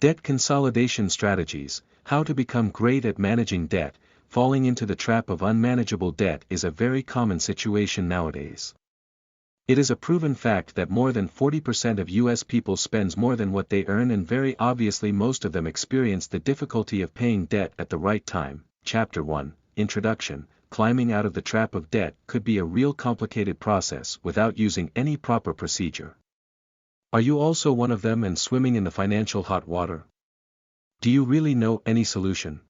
Debt consolidation strategies. How to become great at managing debt. Falling into the trap of unmanageable debt is a very common situation nowadays. It is a proven fact that more than 40% of US people spends more than what they earn, and very obviously most of them experience the difficulty of paying debt at the right time. Chapter 1, Introduction. Climbing out of the trap of debt could be a real complicated process without using any proper procedure. Are you also one of them and swimming in the financial hot water? Do you really know any solution?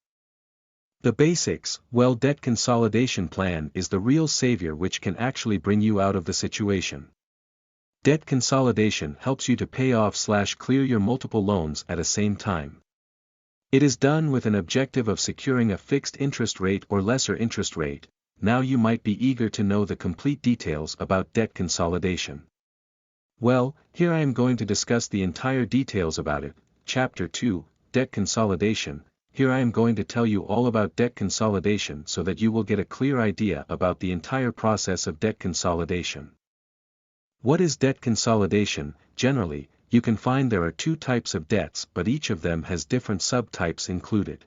The basics. Well, debt consolidation plan is the real savior which can actually bring you out of the situation. Debt consolidation helps you to pay off/clear your multiple loans at a same time. It is done with an objective of securing a fixed interest rate or lesser interest rate. Now you might be eager to know the complete details about debt consolidation. Well, here I am going to discuss the entire details about it. Chapter 2, Debt Consolidation. Here I am going to tell you all about debt consolidation so that you will get a clear idea about the entire process of debt consolidation. What is debt consolidation? Generally, you can find there are two types of debts, but each of them has different subtypes included.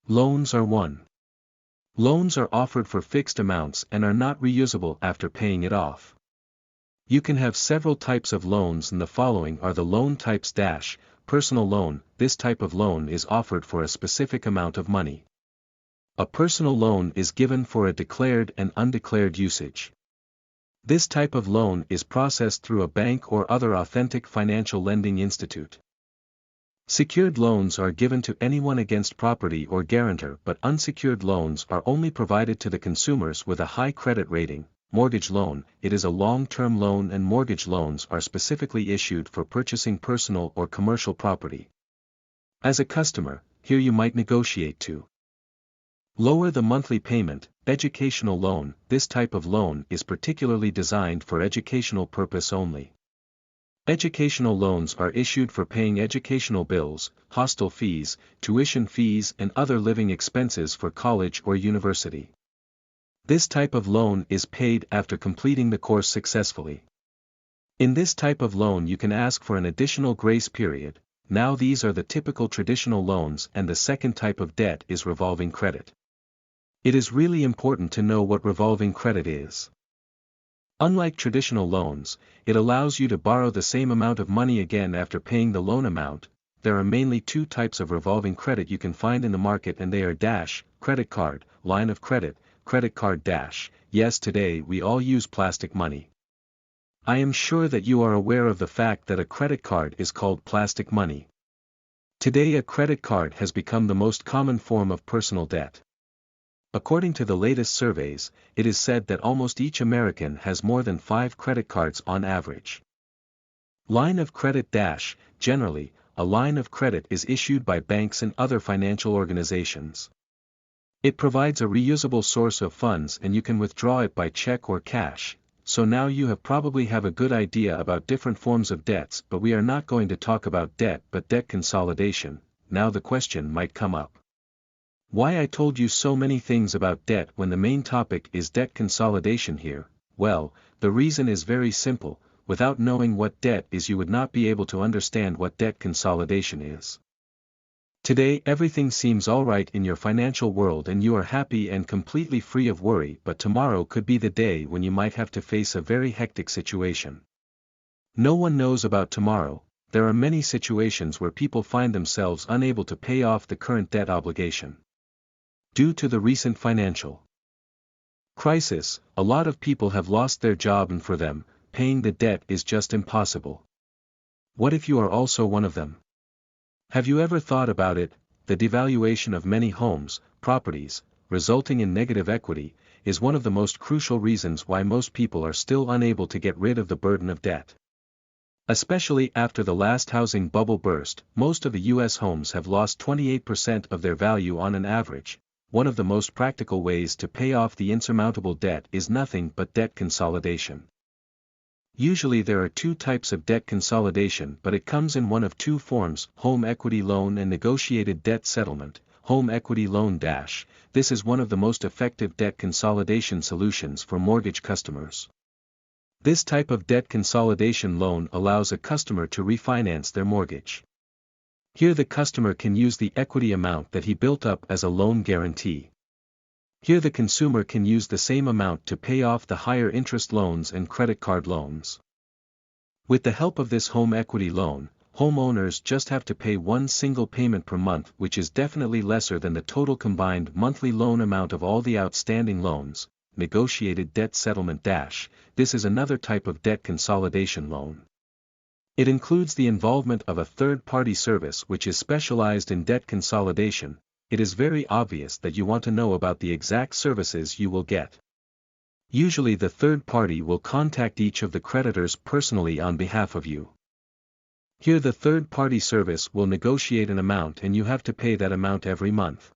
Loans are one. Loans are offered for fixed amounts and are not reusable after paying it off. You can have several types of loans, and the following are the loan types. Personal loan. This type of loan is offered for a specific amount of money. A personal loan is given for a declared and undeclared usage. This type of loan is processed through a bank or other authentic financial lending institute. Secured loans are given to anyone against property or guarantor, but unsecured loans are only provided to the consumers with a high credit rating. Mortgage loan. It is a long-term loan, and mortgage loans are specifically issued for purchasing personal or commercial property. As a customer, here you might negotiate to lower the monthly payment. Educational loan. This type of loan is particularly designed for educational purpose only. Educational loans are issued for paying educational bills, hostel fees, tuition fees, and other living expenses for college or university. This type of loan is paid after completing the course successfully. In this type of loan you can ask for an additional grace period. Now these are the typical traditional loans, and the second type of debt is revolving credit. It is really important to know what revolving credit is. Unlike traditional loans, it allows you to borrow the same amount of money again after paying the loan amount. There are mainly two types of revolving credit you can find in the market, and they are credit card, line of credit, credit card. Yes, today we all use plastic money. I am sure that you are aware of the fact that a credit card is called plastic money. Today a credit card has become the most common form of personal debt. According to the latest surveys, it is said that almost each American has more than 5 credit cards on average. Line of credit. Generally, a line of credit is issued by banks and other financial organizations. It provides a reusable source of funds, and you can withdraw it by check or cash. So now you probably have a good idea about different forms of debts, but we are not going to talk about debt but debt consolidation. Now the question might come up. Why I told you so many things about debt when the main topic is debt consolidation here? Well, the reason is very simple. Without knowing what debt is, you would not be able to understand what debt consolidation is. Today everything seems alright in your financial world and you are happy and completely free of worry, but tomorrow could be the day when you might have to face a very hectic situation. No one knows about tomorrow. There are many situations where people find themselves unable to pay off the current debt obligation. Due to the recent financial crisis, a lot of people have lost their job, and for them, paying the debt is just impossible. What if you are also one of them? Have you ever thought about it? The devaluation of many homes, properties, resulting in negative equity, is one of the most crucial reasons why most people are still unable to get rid of the burden of debt. Especially after the last housing bubble burst, most of the US homes have lost 28% of their value on an average. One of the most practical ways to pay off the insurmountable debt is nothing but debt consolidation. Usually there are two types of debt consolidation, but it comes in one of two forms: home equity loan and negotiated debt settlement. Home equity loan. This is one of the most effective debt consolidation solutions for mortgage customers. This type of debt consolidation loan allows a customer to refinance their mortgage. Here the customer can use the equity amount that he built up as a loan guarantee. Here the consumer can use the same amount to pay off the higher interest loans and credit card loans. With the help of this home equity loan, homeowners just have to pay one single payment per month, which is definitely lesser than the total combined monthly loan amount of all the outstanding loans. Negotiated debt settlement. This is another type of debt consolidation loan. It includes the involvement of a third-party service which is specialized in debt consolidation. It is very obvious that you want to know about the exact services you will get. Usually the third party will contact each of the creditors personally on behalf of you. Here the third-party service will negotiate an amount and you have to pay that amount every month.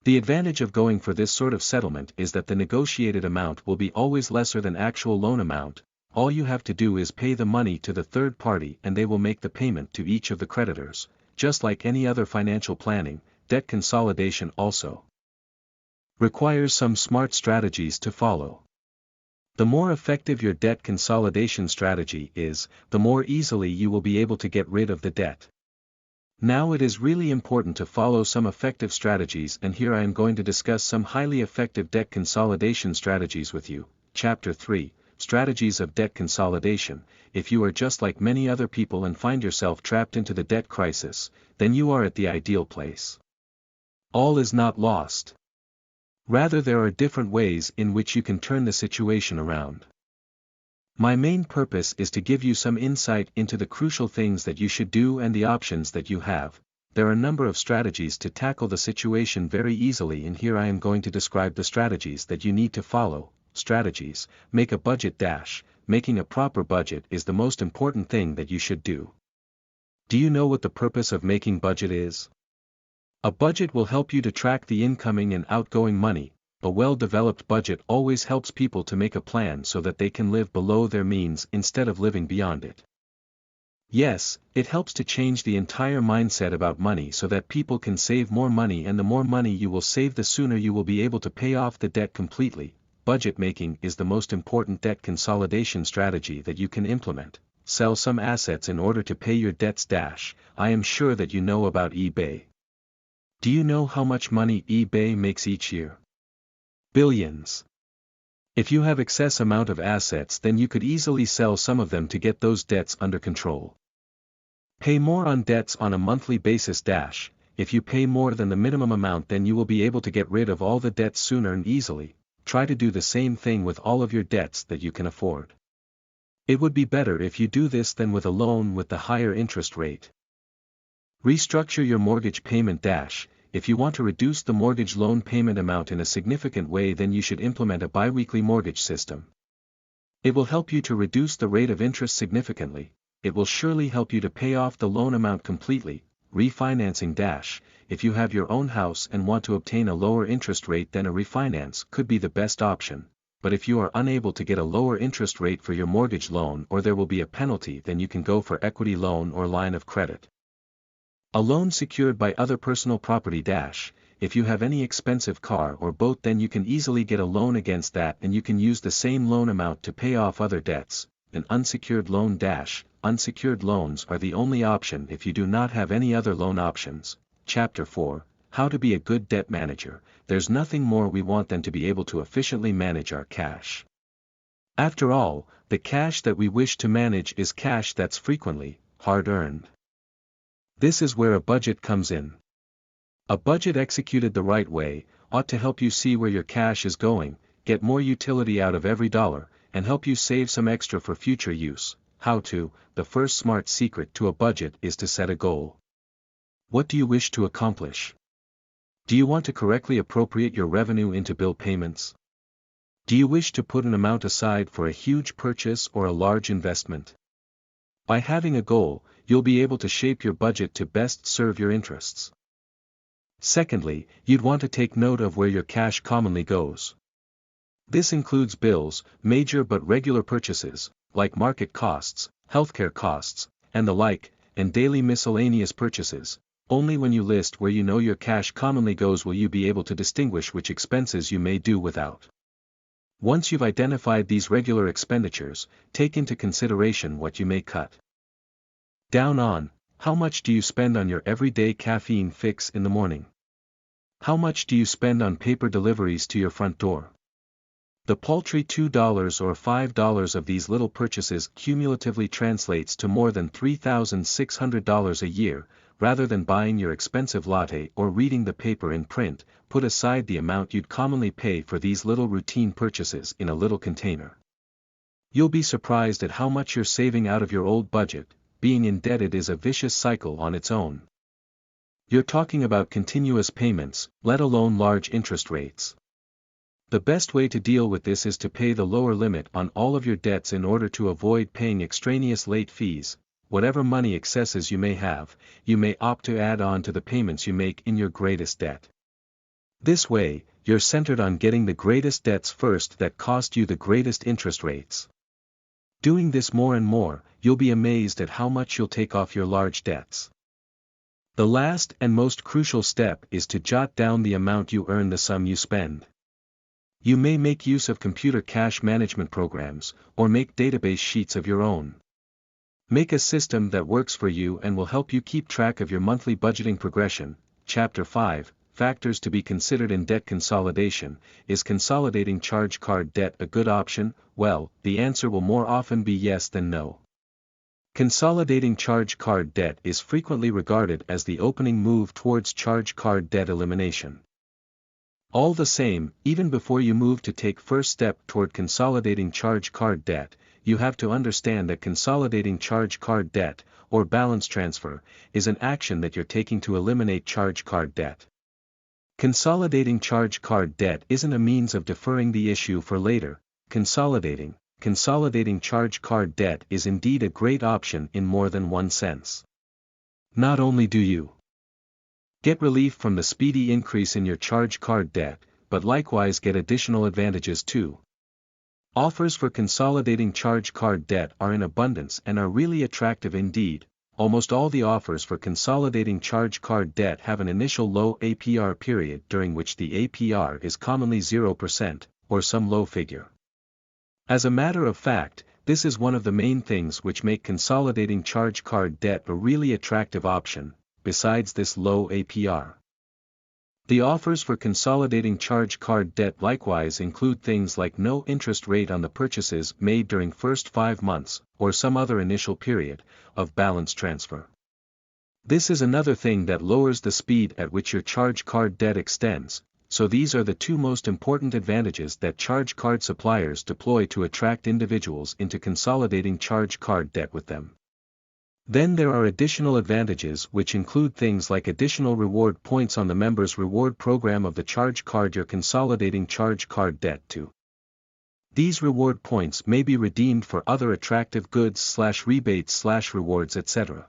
The advantage of going for this sort of settlement is that the negotiated amount will be always lesser than actual loan amount. All you have to do is pay the money to the third party and they will make the payment to each of the creditors. Just like any other financial planning, debt consolidation also requires some smart strategies to follow. The more effective your debt consolidation strategy is, the more easily you will be able to get rid of the debt. Now it is really important to follow some effective strategies, and here I am going to discuss some highly effective debt consolidation strategies with you. Chapter 3, Strategies of Debt Consolidation. If you are just like many other people and find yourself trapped into the debt crisis, then you are at the ideal place. All is not lost. Rather, there are different ways in which you can turn the situation around. My main purpose is to give you some insight into the crucial things that you should do and the options that you have. There are a number of strategies to tackle the situation very easily, and here I am going to describe the strategies that you need to follow. Strategies. Make a budget. Making a proper budget is the most important thing that you should do. Do you know what the purpose of making budget is? A budget will help you to track the incoming and outgoing money. A well-developed budget always helps people to make a plan so that they can live below their means instead of living beyond it. Yes, it helps to change the entire mindset about money so that people can save more money, and the more money you will save, the sooner you will be able to pay off the debt completely. Budget making is the most important debt consolidation strategy that you can implement. Sell some assets in order to pay your debts. I am sure that you know about eBay. Do you know how much money eBay makes each year? Billions. If you have excess amount of assets, then you could easily sell some of them to get those debts under control. Pay more on debts on a monthly basis. If you pay more than the minimum amount, then you will be able to get rid of all the debts sooner and easily. Try to do the same thing with all of your debts that you can afford. It would be better if you do this than with a loan with the higher interest rate. Restructure your mortgage payment. If you want to reduce the mortgage loan payment amount in a significant way, then you should implement a biweekly mortgage system. It will help you to reduce the rate of interest significantly. It will surely help you to pay off the loan amount completely. Refinancing. If you have your own house and want to obtain a lower interest rate, then a refinance could be the best option. But if you are unable to get a lower interest rate for your mortgage loan, or there will be a penalty, then you can go for equity loan or line of credit. A loan secured by other personal property. If you have any expensive car or boat, then you can easily get a loan against that, and you can use the same loan amount to pay off other debts. An unsecured loan. Unsecured loans are the only option if you do not have any other loan options. Chapter 4, How to be a good debt manager. There's nothing more we want than to be able to efficiently manage our cash. After all, the cash that we wish to manage is cash that's frequently hard-earned. This is where a budget comes in. A budget executed the right way ought to help you see where your cash is going, get more utility out of every dollar, and help you save some extra for future use. How to? The first smart secret to a budget is to set a goal. What do you wish to accomplish? Do you want to correctly appropriate your revenue into bill payments? Do you wish to put an amount aside for a huge purchase or a large investment? By having a goal, you'll be able to shape your budget to best serve your interests. Secondly, you'd want to take note of where your cash commonly goes. This includes bills, major but regular purchases, like market costs, healthcare costs, and the like, and daily miscellaneous purchases. Only when you list where you know your cash commonly goes will you be able to distinguish which expenses you may do without. Once you've identified these regular expenditures, take into consideration what you may cut down on. How much do you spend on your everyday caffeine fix in the morning? How much do you spend on paper deliveries to your front door? The paltry $2 or $5 of these little purchases cumulatively translates to more than $3,600 a year. Rather than buying your expensive latte or reading the paper in print, put aside the amount you'd commonly pay for these little routine purchases in a little container. You'll be surprised at how much you're saving out of your old budget. Being indebted is a vicious cycle on its own. You're talking about continuous payments, let alone large interest rates. The best way to deal with this is to pay the lower limit on all of your debts in order to avoid paying extraneous late fees. Whatever money excesses you may have, you may opt to add on to the payments you make in your greatest debt. This way, you're centered on getting the greatest debts first that cost you the greatest interest rates. Doing this more and more, you'll be amazed at how much you'll take off your large debts. The last and most crucial step is to jot down the amount you earn, the sum you spend. You may make use of computer cash management programs, or make database sheets of your own. Make a system that works for you and will help you keep track of your monthly budgeting progression. Chapter 5, Factors to be considered in debt consolidation. Is consolidating charge card debt a good option? Well, the answer will more often be yes than no. Consolidating charge card debt is frequently regarded as the opening move towards charge card debt elimination. All the same, even before you move to take first step toward consolidating charge card debt, you have to understand that consolidating charge card debt, or balance transfer, is an action that you're taking to eliminate charge card debt. Consolidating charge card debt isn't a means of deferring the issue for later. Consolidating charge card debt is indeed a great option in more than one sense. Not only do you get relief from the speedy increase in your charge card debt, but likewise get additional advantages too. Offers for consolidating charge card debt are in abundance and are really attractive indeed. Almost all the offers for consolidating charge card debt have an initial low APR period during which the APR is commonly 0%, or some low figure. As a matter of fact, this is one of the main things which make consolidating charge card debt a really attractive option, besides this low APR. The offers for consolidating charge card debt likewise include things like no interest rate on the purchases made during first 5 months, or some other initial period, of balance transfer. This is another thing that lowers the speed at which your charge card debt extends, so these are the two most important advantages that charge card suppliers deploy to attract individuals into consolidating charge card debt with them. Then there are additional advantages which include things like additional reward points on the members' reward program of the charge card you're consolidating charge card debt to. These reward points may be redeemed for other attractive goods/rebates/rewards, etc.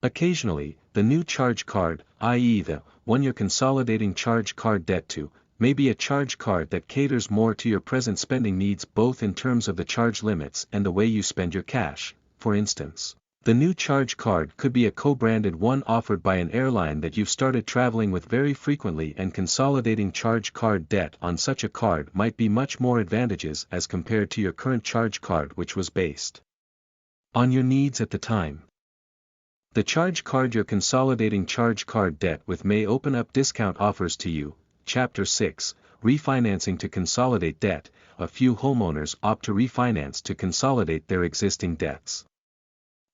Occasionally, the new charge card, i.e. the one you're consolidating charge card debt to, may be a charge card that caters more to your present spending needs both in terms of the charge limits and the way you spend your cash. For instance, the new charge card could be a co-branded one offered by an airline that you've started traveling with very frequently, and consolidating charge card debt on such a card might be much more advantageous as compared to your current charge card, which was based on your needs at the time. The charge card you're consolidating charge card debt with may open up discount offers to you. Chapter 6, Refinancing to consolidate debt. A few homeowners opt to refinance to consolidate their existing debts.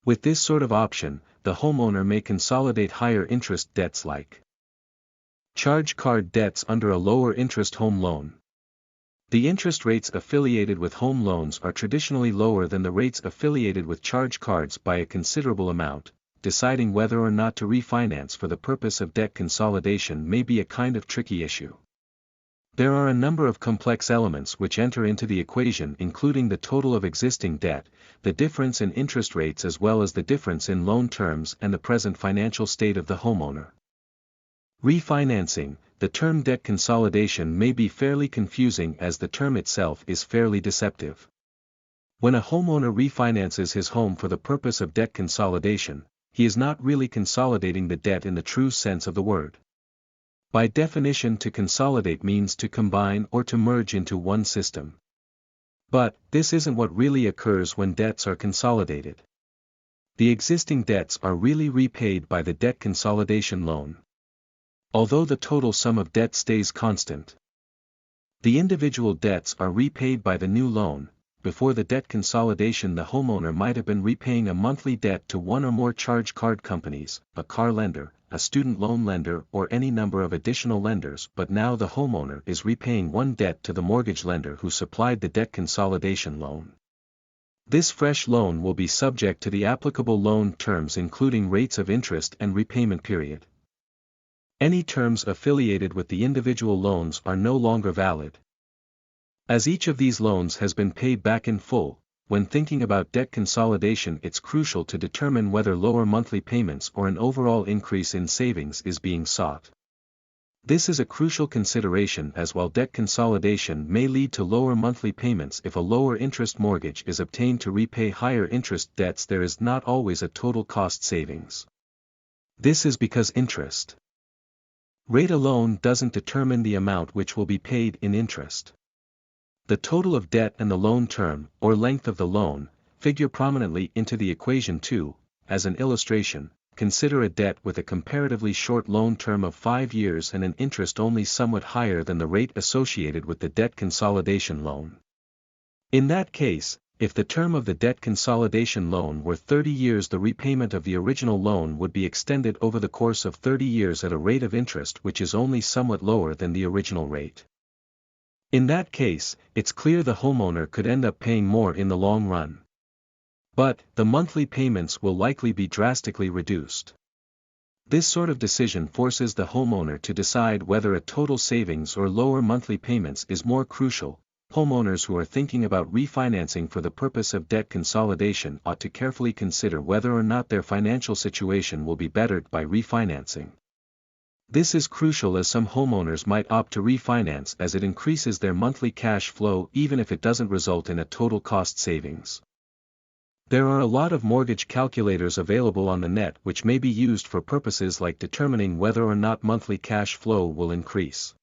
With this sort of option, the homeowner may consolidate higher interest debts like charge card debts under a lower interest home loan. The interest rates affiliated with home loans are traditionally lower than the rates affiliated with charge cards by a considerable amount. Deciding whether or not to refinance for the purpose of debt consolidation may be a kind of tricky issue. There are a number of complex elements which enter into the equation, including the total of existing debt, the difference in interest rates, as well as the difference in loan terms and the present financial state of the homeowner. Refinancing, the term debt consolidation, may be fairly confusing as the term itself is fairly deceptive. When a homeowner refinances his home for the purpose of debt consolidation, he is not really consolidating the debt in the true sense of the word. By definition, to consolidate means to combine or to merge into one system. But, this isn't what really occurs when debts are consolidated. The existing debts are really repaid by the debt consolidation loan, although the total sum of debt stays constant. The individual debts are repaid by the new loan. Before the debt consolidation, the homeowner might have been repaying a monthly debt to one or more charge card companies, a car lender, a student loan lender, or any number of additional lenders, but now the homeowner is repaying one debt to the mortgage lender who supplied the debt consolidation loan. This fresh loan will be subject to the applicable loan terms, including rates of interest and repayment period. Any terms affiliated with the individual loans are no longer valid. As each of these loans has been paid back in full, when thinking about debt consolidation, it's crucial to determine whether lower monthly payments or an overall increase in savings is being sought. This is a crucial consideration, as while debt consolidation may lead to lower monthly payments if a lower interest mortgage is obtained to repay higher interest debts, there is not always a total cost savings. This is because interest rate alone doesn't determine the amount which will be paid in interest. The total of debt and the loan term, or length of the loan, figure prominently into the equation too. As an illustration, consider a debt with a comparatively short loan term of 5 years and an interest only somewhat higher than the rate associated with the debt consolidation loan. In that case, if the term of the debt consolidation loan were 30 years, the repayment of the original loan would be extended over the course of 30 years at a rate of interest which is only somewhat lower than the original rate. In that case, it's clear the homeowner could end up paying more in the long run. But, the monthly payments will likely be drastically reduced. This sort of decision forces the homeowner to decide whether a total savings or lower monthly payments is more crucial. Homeowners who are thinking about refinancing for the purpose of debt consolidation ought to carefully consider whether or not their financial situation will be bettered by refinancing. This is crucial, as some homeowners might opt to refinance as it increases their monthly cash flow even if it doesn't result in a total cost savings. There are a lot of mortgage calculators available on the net which may be used for purposes like determining whether or not monthly cash flow will increase.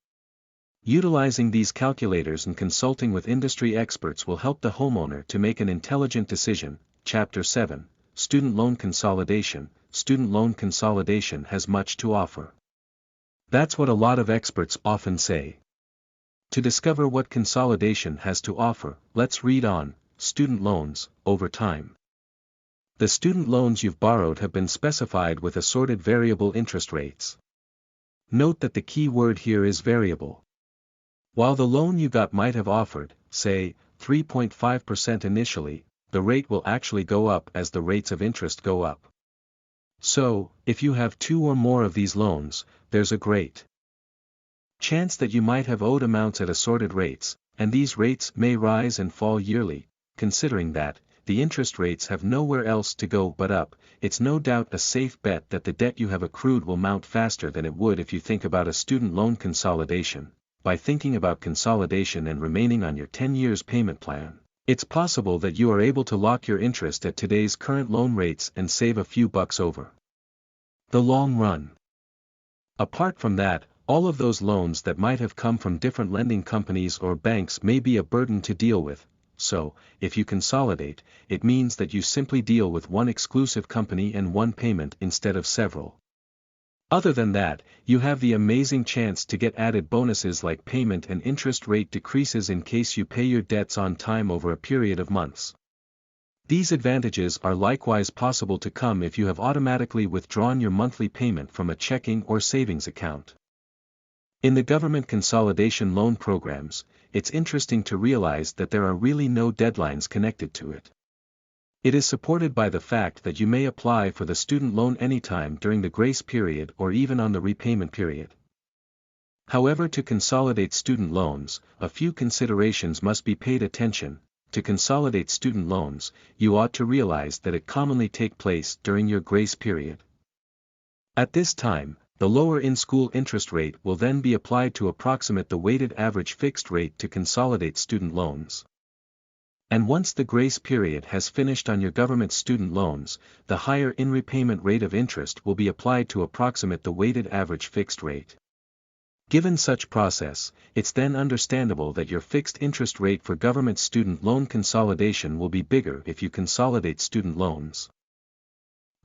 Utilizing these calculators and consulting with industry experts will help the homeowner to make an intelligent decision. Chapter 7, Student Loan Consolidation. Student loan consolidation has much to offer. That's what a lot of experts often say. To discover what consolidation has to offer, let's read on. Student loans, over time. The student loans you've borrowed have been specified with assorted variable interest rates. Note that the key word here is variable. While the loan you got might have offered, say, 3.5% initially, the rate will actually go up as the rates of interest go up. So, if you have 2 or more of these loans, there's a great chance that you might have owed amounts at assorted rates, and these rates may rise and fall yearly. Considering that, the interest rates have nowhere else to go but up, it's no doubt a safe bet that the debt you have accrued will mount faster than it would if you think about a student loan consolidation. By thinking about consolidation and remaining on your 10 years payment plan, it's possible that you are able to lock your interest at today's current loan rates and save a few bucks over the long run. Apart from that, all of those loans that might have come from different lending companies or banks may be a burden to deal with. So, if you consolidate, it means that you simply deal with one exclusive company and one payment instead of several. Other than that, you have the amazing chance to get added bonuses like payment and interest rate decreases in case you pay your debts on time over a period of months. These advantages are likewise possible to come if you have automatically withdrawn your monthly payment from a checking or savings account. In the government consolidation loan programs, it's interesting to realize that there are really no deadlines connected to it. It is supported by the fact that you may apply for the student loan anytime during the grace period or even on the repayment period. However, to consolidate student loans, a few considerations must be paid attention. To consolidate student loans, you ought to realize that it commonly takes place during your grace period. At this time, the lower in-school interest rate will then be applied to approximate the weighted average fixed rate to consolidate student loans. And once the grace period has finished on your government student loans, the higher in-repayment rate of interest will be applied to approximate the weighted average fixed rate. Given such process, it's then understandable that your fixed interest rate for government student loan consolidation will be bigger if you consolidate student loans.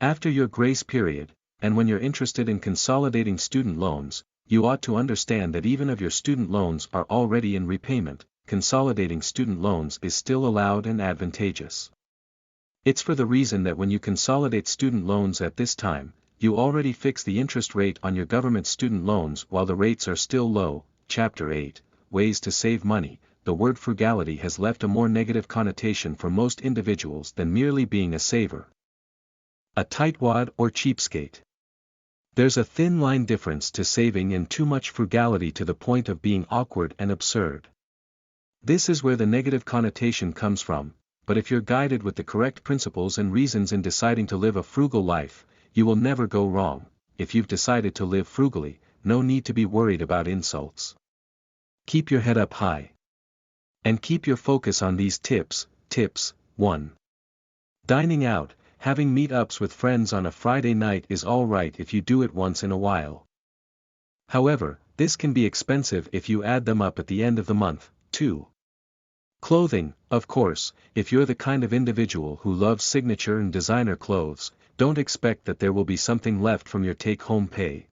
After your grace period, and when you're interested in consolidating student loans, you ought to understand that even if your student loans are already in repayment, consolidating student loans is still allowed and advantageous. It's for the reason that when you consolidate student loans at this time, you already fix the interest rate on your government student loans while the rates are still low. Chapter 8, Ways to Save Money. The word frugality has left a more negative connotation for most individuals than merely being a saver, a tightwad or cheapskate. There's a thin line difference to saving and too much frugality to the point of being awkward and absurd. This is where the negative connotation comes from, but if you're guided with the correct principles and reasons in deciding to live a frugal life, you will never go wrong. If you've decided to live frugally, no need to be worried about insults. Keep your head up high. And keep your focus on these tips. Tips 1. Dining out. Having meet-ups with friends on a Friday night is alright if you do it once in a while. However, this can be expensive if you add them up at the end of the month. 2. Clothing. Of course, if you're the kind of individual who loves signature and designer clothes, don't expect that there will be something left from your take-home pay.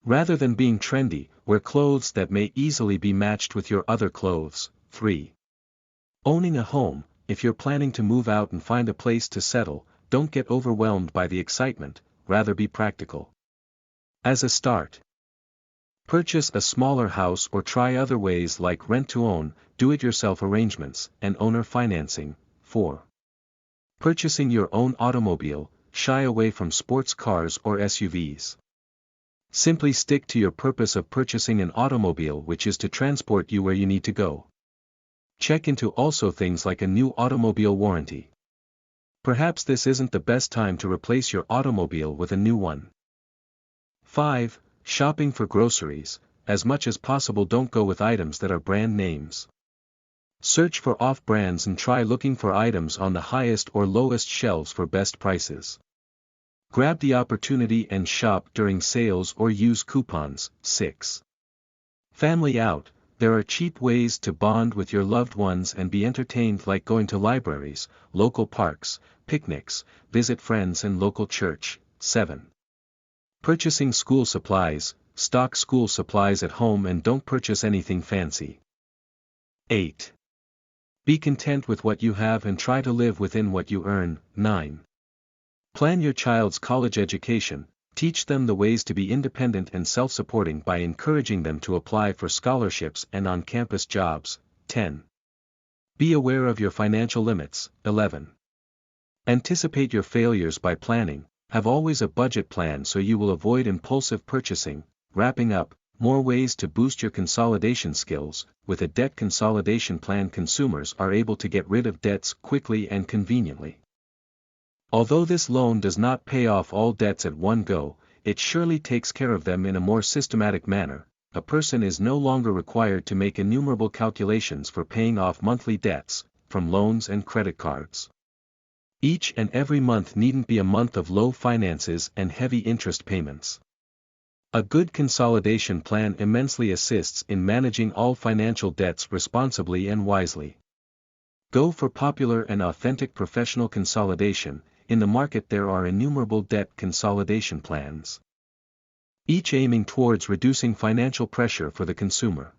Rather than being trendy, wear clothes that may easily be matched with your other clothes. 3. Owning a home. If you're planning to move out and find a place to settle, don't get overwhelmed by the excitement, rather be practical. As a start, purchase a smaller house or try other ways like rent-to-own, do-it-yourself arrangements, and owner financing. 4. Purchasing your own automobile. Shy away from sports cars or SUVs. Simply stick to your purpose of purchasing an automobile, which is to transport you where you need to go. Check into also things like a new automobile warranty. Perhaps this isn't the best time to replace your automobile with a new one. 5. Shopping for groceries. As much as possible don't go with items that are brand names. Search for off-brands and try looking for items on the highest or lowest shelves for best prices. Grab the opportunity and shop during sales or use coupons. 6. Family out. There are cheap ways to bond with your loved ones and be entertained, like going to libraries, local parks, picnics, visit friends and local church. 7. Purchasing school supplies. Stock school supplies at home and don't purchase anything fancy. 8. Be content with what you have and try to live within what you earn. 9. Plan your child's college education. Teach them the ways to be independent and self-supporting by encouraging them to apply for scholarships and on-campus jobs. 10. Be aware of your financial limits. 11. Anticipate your failures by planning. Have always a budget plan so you will avoid impulsive purchasing. Wrapping up, more ways to boost your consolidation skills. With a debt consolidation plan, consumers are able to get rid of debts quickly and conveniently. Although this loan does not pay off all debts at one go, it surely takes care of them in a more systematic manner. A person is no longer required to make innumerable calculations for paying off monthly debts, from loans and credit cards. Each and every month needn't be a month of low finances and heavy interest payments. A good consolidation plan immensely assists in managing all financial debts responsibly and wisely. Go for popular and authentic professional consolidation. In the market there are innumerable debt consolidation plans, each aiming towards reducing financial pressure for the consumer.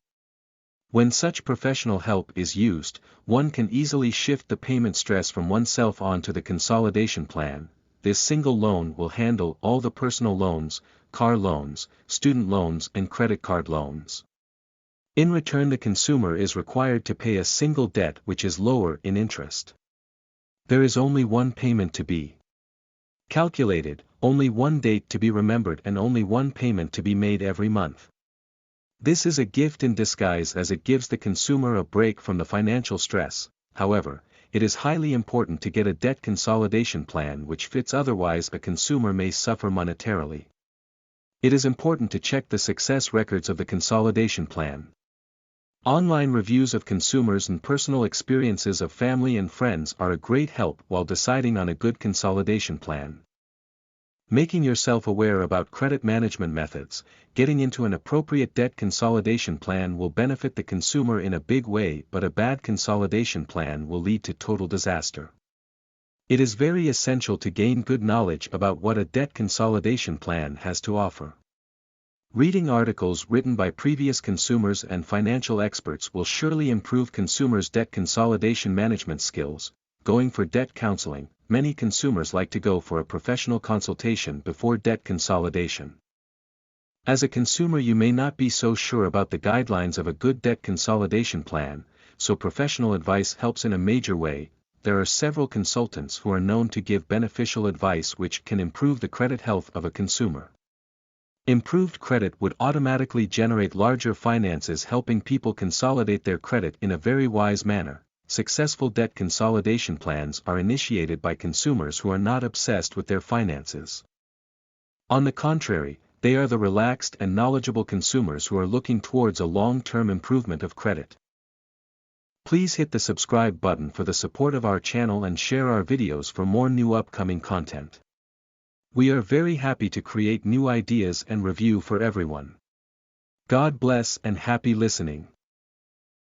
When such professional help is used, one can easily shift the payment stress from oneself onto the consolidation plan. This single loan will handle all the personal loans, car loans, student loans and credit card loans. In return, the consumer is required to pay a single debt which is lower in interest. There is only one payment to be calculated, only one date to be remembered and only one payment to be made every month. This is a gift in disguise as it gives the consumer a break from the financial stress. However, it is highly important to get a debt consolidation plan which fits, otherwise a consumer may suffer monetarily. It is important to check the success records of the consolidation plan. Online reviews of consumers and personal experiences of family and friends are a great help while deciding on a good consolidation plan. Making yourself aware about credit management methods, getting into an appropriate debt consolidation plan will benefit the consumer in a big way, but a bad consolidation plan will lead to total disaster. It is very essential to gain good knowledge about what a debt consolidation plan has to offer. Reading articles written by previous consumers and financial experts will surely improve consumers' debt consolidation management skills. Going for debt counseling, many consumers like to go for a professional consultation before debt consolidation. As a consumer, you may not be so sure about the guidelines of a good debt consolidation plan, so professional advice helps in a major way. There are several consultants who are known to give beneficial advice which can improve the credit health of a consumer. Improved credit would automatically generate larger finances, helping people consolidate their credit in a very wise manner. Successful debt consolidation plans are initiated by consumers who are not obsessed with their finances. On the contrary, they are the relaxed and knowledgeable consumers who are looking towards a long-term improvement of credit. Please hit the subscribe button for the support of our channel and share our videos for more new upcoming content. We are very happy to create new ideas and review for everyone. God bless and happy listening.